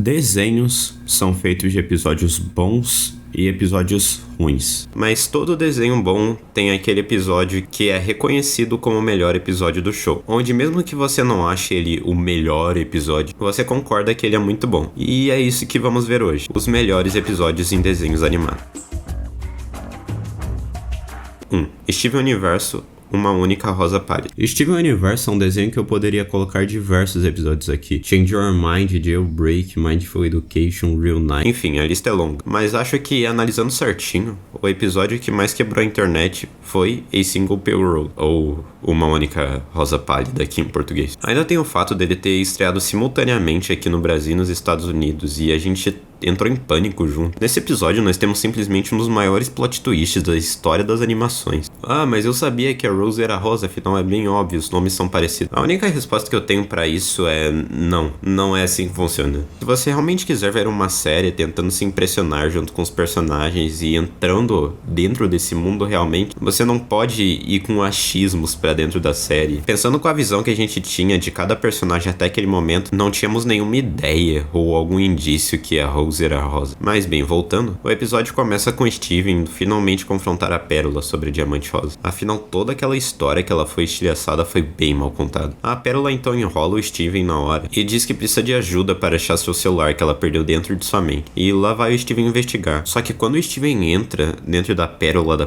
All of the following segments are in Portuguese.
Desenhos são feitos de episódios bons e episódios ruins. Mas todo desenho bom tem aquele episódio que é reconhecido como o melhor episódio do show, onde mesmo que você não ache ele o melhor episódio, você concorda que ele é muito bom. E é isso que vamos ver hoje, os melhores episódios em desenhos animados. 1. Steven Universo, uma única rosa pálida. Steven Universe é um desenho que eu poderia colocar diversos episódios aqui. Change Your Mind, Jailbreak, Mindful Education, Real Night. Enfim, a lista é longa. Mas acho que, analisando certinho, o episódio que mais quebrou a internet foi A Single Pale Road, ou Uma Única Rosa Pálida aqui em português. Ainda tem o fato dele ter estreado simultaneamente aqui no Brasil e nos Estados Unidos, e a gente entrou em pânico junto. Nesse episódio nós temos simplesmente um dos maiores plot twists da história das animações. Ah, mas eu sabia que a Rose era rosa, afinal é bem óbvio, os nomes são parecidos. A única resposta que eu tenho pra isso é não é assim que funciona. Se você realmente quiser ver uma série tentando se impressionar junto com os personagens e entrando dentro desse mundo realmente, você não pode ir com achismos pra dentro da série. Pensando com a visão que a gente tinha de cada personagem até aquele momento, não tínhamos nenhuma ideia ou algum indício que a Rose era rosa. Mas bem, voltando, o episódio começa com Steven finalmente confrontar a Pérola sobre a Diamante Rosa. Afinal, toda aquela história que ela foi estilhaçada foi bem mal contada. A Pérola então enrola o Steven na hora e diz que precisa de ajuda para achar seu celular que ela perdeu dentro de sua mente. E lá vai o Steven investigar. Só que quando o Steven entra dentro da Pérola,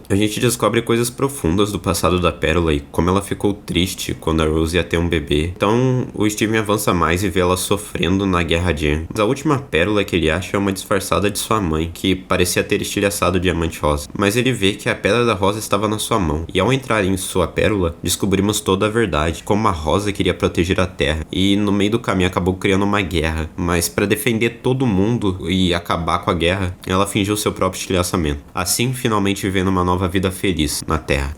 a gente descobre coisas profundas do passado da Pérola e como ela ficou triste quando a Rose ia ter um bebê. Então o Steven avança mais e vê ela sofrendo na Guerra Gen. A última pérola que ele acha é uma disfarçada de sua mãe, que parecia ter estilhaçado o Diamante Rosa. Mas ele vê que a Pedra da Rosa estava na sua mão. E ao entrar em sua pérola, descobrimos toda a verdade, como a Rosa queria proteger a Terra. E no meio do caminho acabou criando uma guerra. Mas para defender todo mundo e acabar com a guerra, ela fingiu seu próprio estilhaçamento. Assim, finalmente vivendo uma nova vida feliz na Terra.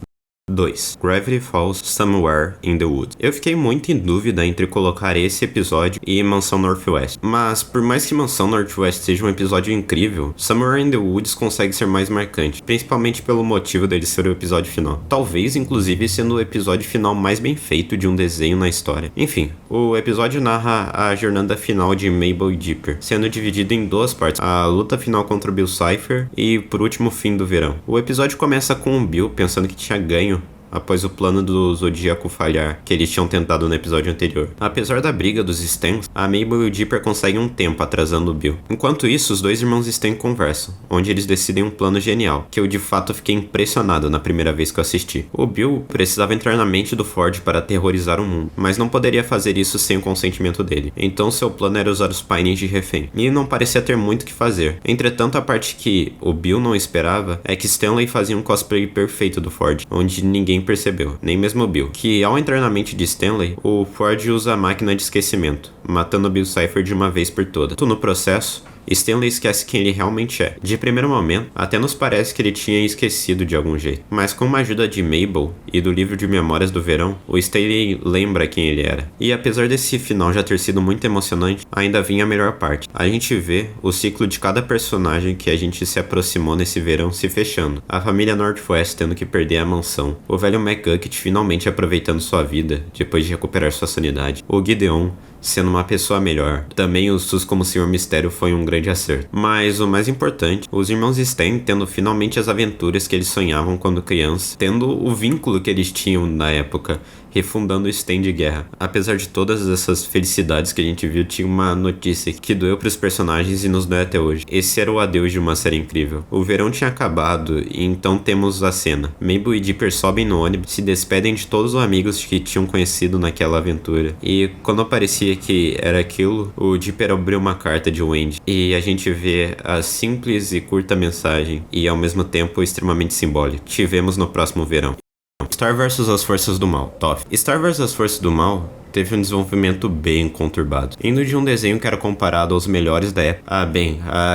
2. Gravity Falls Somewhere in the Woods. Eu fiquei muito em dúvida entre colocar esse episódio e Mansão Northwest. Mas por mais que Mansão Northwest seja um episódio incrível, Somewhere in the Woods consegue ser mais marcante, principalmente pelo motivo dele ser o episódio final. Talvez, inclusive, sendo o episódio final mais bem feito de um desenho na história. Enfim, o episódio narra a jornada final de Mabel e Dipper, sendo dividido em duas partes, a luta final contra o Bill Cipher e, por último, o fim do verão. O episódio começa com o Bill pensando que tinha ganho após o plano do Zodíaco falhar, que eles tinham tentado no episódio anterior. Apesar da briga dos Stans, a Mabel e o Dipper conseguem um tempo atrasando o Bill. Enquanto isso, os dois irmãos Stan conversam, onde eles decidem um plano genial, que eu de fato fiquei impressionado na primeira vez que eu assisti. O Bill precisava entrar na mente do Ford para aterrorizar o mundo, mas não poderia fazer isso sem o consentimento dele. Então seu plano era usar os painéis de refém, e não parecia ter muito o que fazer. Entretanto, a parte que o Bill não esperava é que Stanley fazia um cosplay perfeito do Ford, onde ninguém percebeu, nem mesmo o Bill, que ao entrar na mente de Stanley, o Ford usa a máquina de esquecimento, matando o Bill Cipher de uma vez por todas. No processo, Stanley esquece quem ele realmente é. De primeiro momento, até nos parece que ele tinha esquecido de algum jeito. Mas com a ajuda de Mabel e do livro de memórias do verão, o Stanley lembra quem ele era. E apesar desse final já ter sido muito emocionante, ainda vinha a melhor parte. A gente vê o ciclo de cada personagem que a gente se aproximou nesse verão se fechando. A família Northwest tendo que perder a mansão. O velho McGucket finalmente aproveitando sua vida, depois de recuperar sua sanidade. O Gideon sendo uma pessoa melhor. Também o SUS como Senhor Mistério foi um grande acerto. Mas o mais importante, os irmãos Stan tendo finalmente as aventuras que eles sonhavam quando crianças, tendo o vínculo que eles tinham na época, refundando o Stan de guerra. Apesar de todas essas felicidades que a gente viu, tinha uma notícia que doeu pros personagens e nos dói até hoje. Esse era o adeus de uma série incrível. O verão tinha acabado e então temos a cena. Mabel e Dipper sobem no ônibus, se despedem de todos os amigos que tinham conhecido naquela aventura. E quando aparecia que era aquilo, o Dipper abriu uma carta de Wendy e a gente vê a simples e curta mensagem e ao mesmo tempo extremamente simbólica. Tivemos no próximo verão. Star vs as Forças do Mal, Toph. Star vs as Forças do Mal teve um desenvolvimento bem conturbado, indo de um desenho que era comparado aos melhores da época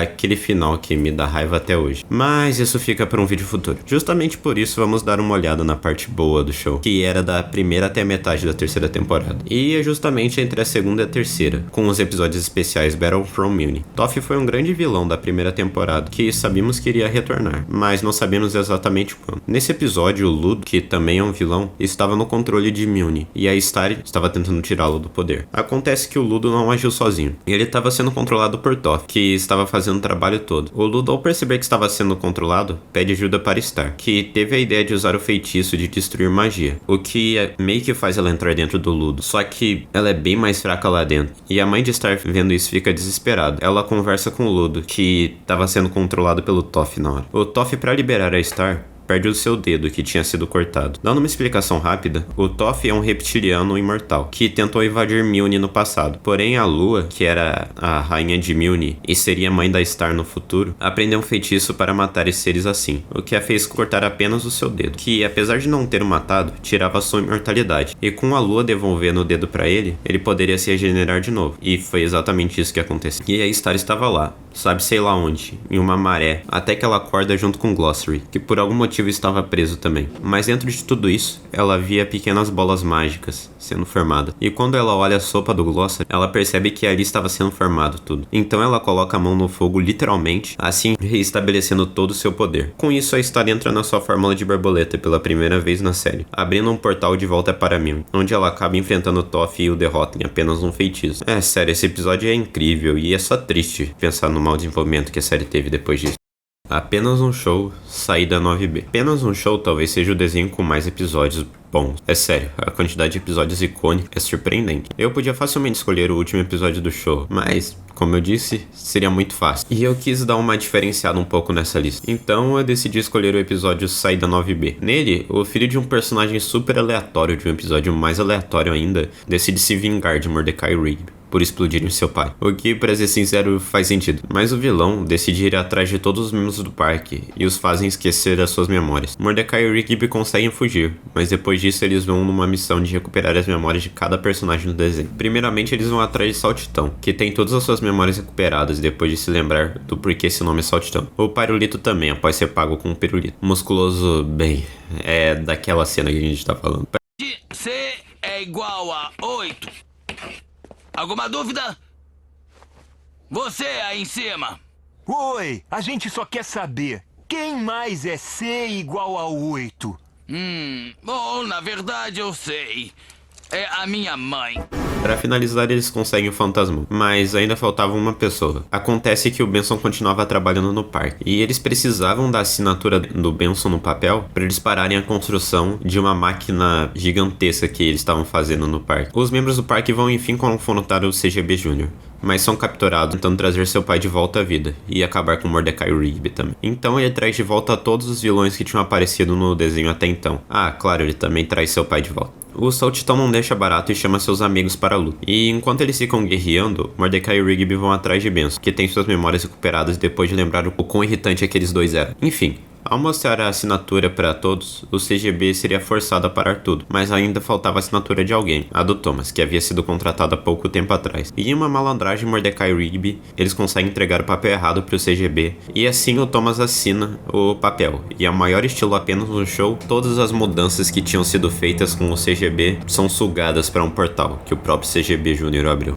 aquele final que me dá raiva até hoje. Mas isso fica para um vídeo futuro. Justamente por isso vamos dar uma olhada na parte boa do show, que era da primeira até a metade da terceira temporada, e é justamente entre a segunda e a terceira, com os episódios especiais Battle from Muni. Toph foi um grande vilão da primeira temporada, que sabíamos que iria retornar, mas não sabemos exatamente quando. Nesse episódio, o Ludo, que também é um vilão, estava no controle de Muni, e a Star estava tentando tentando tirá-lo do poder. Acontece que o Ludo não agiu sozinho. Ele estava sendo controlado por Toph, que estava fazendo o trabalho todo. O Ludo, ao perceber que estava sendo controlado, pede ajuda para Star, que teve a ideia de usar o feitiço de destruir magia, o que meio que faz ela entrar dentro do Ludo, só que ela é bem mais fraca lá dentro. E a mãe de Star, vendo isso, fica desesperada. Ela conversa com o Ludo, que estava sendo controlado pelo Toph na hora. O Toph, para liberar a Star, perde o seu dedo que tinha sido cortado. Dando uma explicação rápida, o Toph é um reptiliano imortal que tentou invadir Milne no passado. Porém, a Lua, que era a rainha de Milne e seria mãe da Star no futuro, aprendeu um feitiço para matar esses seres assim, o que a fez cortar apenas o seu dedo, que apesar de não ter o matado, tirava sua imortalidade. E com a Lua devolvendo o dedo para ele, ele poderia se regenerar de novo. E foi exatamente isso que aconteceu. E a Star estava lá, sabe sei lá onde, em uma maré, até que ela acorda junto com Glossary, que por algum motivo estava preso também. Mas dentro de tudo isso, ela via pequenas bolas mágicas sendo formadas. E quando ela olha a sopa do Glossary, ela percebe que ali estava sendo formado tudo. Então ela coloca a mão no fogo literalmente, assim reestabelecendo todo o seu poder. Com isso, a Star entra na sua fórmula de borboleta pela primeira vez na série, abrindo um portal de volta para Milne, onde ela acaba enfrentando Toph e o derrota em apenas um feitiço. É sério, esse episódio é incrível e é só triste pensar no mau desenvolvimento que a série teve depois disso. Apenas um show, saída 9B. Apenas um show talvez seja o desenho com mais episódios bons. É sério, a quantidade de episódios icônicos é surpreendente. Eu podia facilmente escolher o último episódio do show, mas, como eu disse, seria muito fácil. E eu quis dar uma diferenciada um pouco nessa lista. Então eu decidi escolher o episódio Saída 9B. Nele, o filho de um personagem super aleatório de um episódio mais aleatório ainda, decide se vingar de Mordecai Rigby por explodirem seu pai. O que, pra ser sincero, faz sentido. Mas o vilão decide ir atrás de todos os membros do parque e os fazem esquecer das suas memórias. Mordecai e Rigby conseguem fugir, mas depois disso eles vão numa missão de recuperar as memórias de cada personagem do desenho. Primeiramente eles vão atrás de Saltitão, que tem todas as suas memórias recuperadas depois de se lembrar do porquê esse nome é Saltitão. O Pyrolito também, após ser pago com um pirulito. Musculoso, bem, é daquela cena que a gente tá falando. C é igual a 8. Alguma dúvida? Você aí em cima. Oi, a gente só quer saber. Quem mais é C igual a 8? Bom, na verdade eu sei. É a minha mãe. Para finalizar, eles conseguem o fantasma, mas ainda faltava uma pessoa. Acontece que o Benson continuava trabalhando no parque, e eles precisavam da assinatura do Benson no papel para eles pararem a construção de uma máquina gigantesca que eles estavam fazendo no parque. Os membros do parque vão enfim confrontar o CGB Jr., mas são capturados tentando trazer seu pai de volta à vida e acabar com Mordecai Rigby também. Então ele traz de volta todos os vilões que tinham aparecido no desenho até então. Ah, claro, ele também traz seu pai de volta. O Saltitão não deixa barato e chama seus amigos para a luta. E enquanto eles ficam guerreando, Mordecai e Rigby vão atrás de Benson, que tem suas memórias recuperadas depois de lembrar o quão irritante aqueles dois eram. Enfim, ao mostrar a assinatura para todos, o CGB seria forçado a parar tudo, mas ainda faltava a assinatura de alguém, a do Thomas, que havia sido contratado há pouco tempo atrás. E em uma malandragem Mordecai e Rigby, eles conseguem entregar o papel errado para o CGB, e assim o Thomas assina o papel. E ao maior estilo apenas no show, todas as mudanças que tinham sido feitas com o CGB são sugadas para um portal que o próprio CGB Jr. abriu.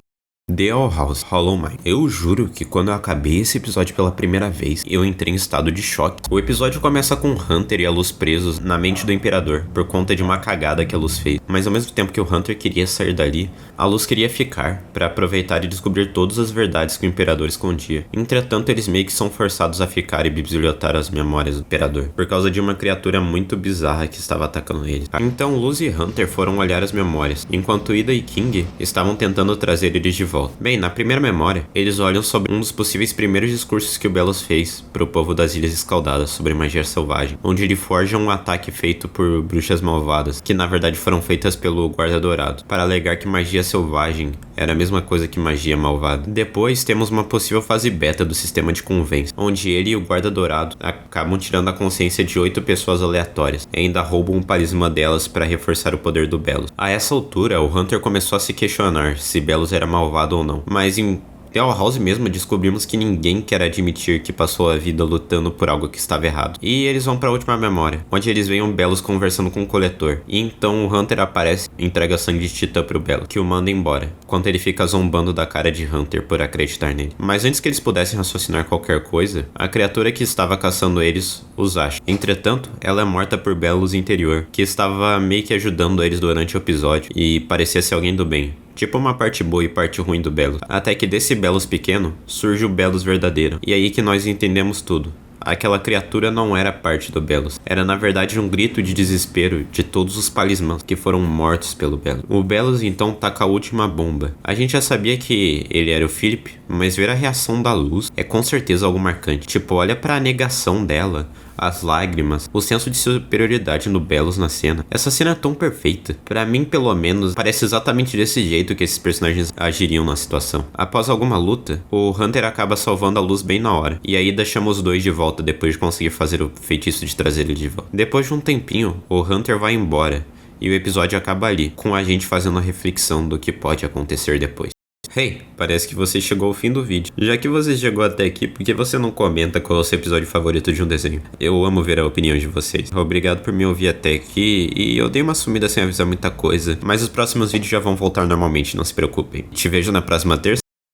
The Owl House, Hollow Mind. Eu juro que quando eu acabei esse episódio pela primeira vez, eu entrei em estado de choque. O episódio começa com Hunter e a Luz presos na mente do Imperador, por conta de uma cagada que a Luz fez. Mas ao mesmo tempo que o Hunter queria sair dali, a Luz queria ficar, para aproveitar e descobrir todas as verdades que o Imperador escondia. Entretanto, eles meio que são forçados a ficar e bibliotar as memórias do Imperador, por causa de uma criatura muito bizarra que estava atacando eles. Então Luz e Hunter foram olhar as memórias, enquanto Ida e King estavam tentando trazer eles de volta. Bem, na primeira memória, eles olham sobre um dos possíveis primeiros discursos que o Belos fez pro povo das Ilhas Escaldadas sobre magia selvagem, onde ele forja um ataque feito por bruxas malvadas, que na verdade foram feitas pelo Guarda Dourado, para alegar que magia selvagem era a mesma coisa que magia malvada. Depois temos uma possível fase beta do sistema de convence, onde ele e o Guarda Dourado acabam tirando a consciência de 8 pessoas aleatórias, e ainda roubam um talismã delas para reforçar o poder do Belos. A essa altura, o Hunter começou a se questionar se Belos era malvado ou não, mas em The Owl House mesmo descobrimos que ninguém quer admitir que passou a vida lutando por algo que estava errado. E eles vão para a última memória, onde eles veem o Belos conversando com o coletor. E então o Hunter aparece e entrega sangue de Titã pro Belos, que o manda embora, enquanto ele fica zombando da cara de Hunter por acreditar nele. Mas antes que eles pudessem raciocinar qualquer coisa, a criatura que estava caçando eles os acha. Entretanto, ela é morta por Belos interior, que estava meio que ajudando eles durante o episódio e parecia ser alguém do bem. Tipo uma parte boa e parte ruim do Belos. Até que desse Belos pequeno, surge o Belos verdadeiro. E aí que nós entendemos tudo. Aquela criatura não era parte do Belos. Era na verdade um grito de desespero de todos os palismãs que foram mortos pelo Belos. O Belos então taca a última bomba. A gente já sabia que ele era o Philip, mas ver a reação da Luz é com certeza algo marcante. Tipo, olha pra negação dela, as lágrimas, o senso de superioridade no Belos na cena. Essa cena é tão perfeita. Pra mim, pelo menos, parece exatamente desse jeito que esses personagens agiriam na situação. Após alguma luta, o Hunter acaba salvando a Luz bem na hora. E aí chama os dois de volta depois de conseguir fazer o feitiço de trazer ele de volta. Depois de um tempinho, o Hunter vai embora. E o episódio acaba ali, com a gente fazendo a reflexão do que pode acontecer depois. Hey, parece que você chegou ao fim do vídeo. Já que você chegou até aqui, por que você não comenta qual é o seu episódio favorito de um desenho? Eu amo ver a opinião de vocês. Obrigado por me ouvir até aqui, e eu dei uma sumida sem avisar muita coisa, mas os próximos vídeos já vão voltar normalmente, não se preocupem. Te vejo na próxima terça.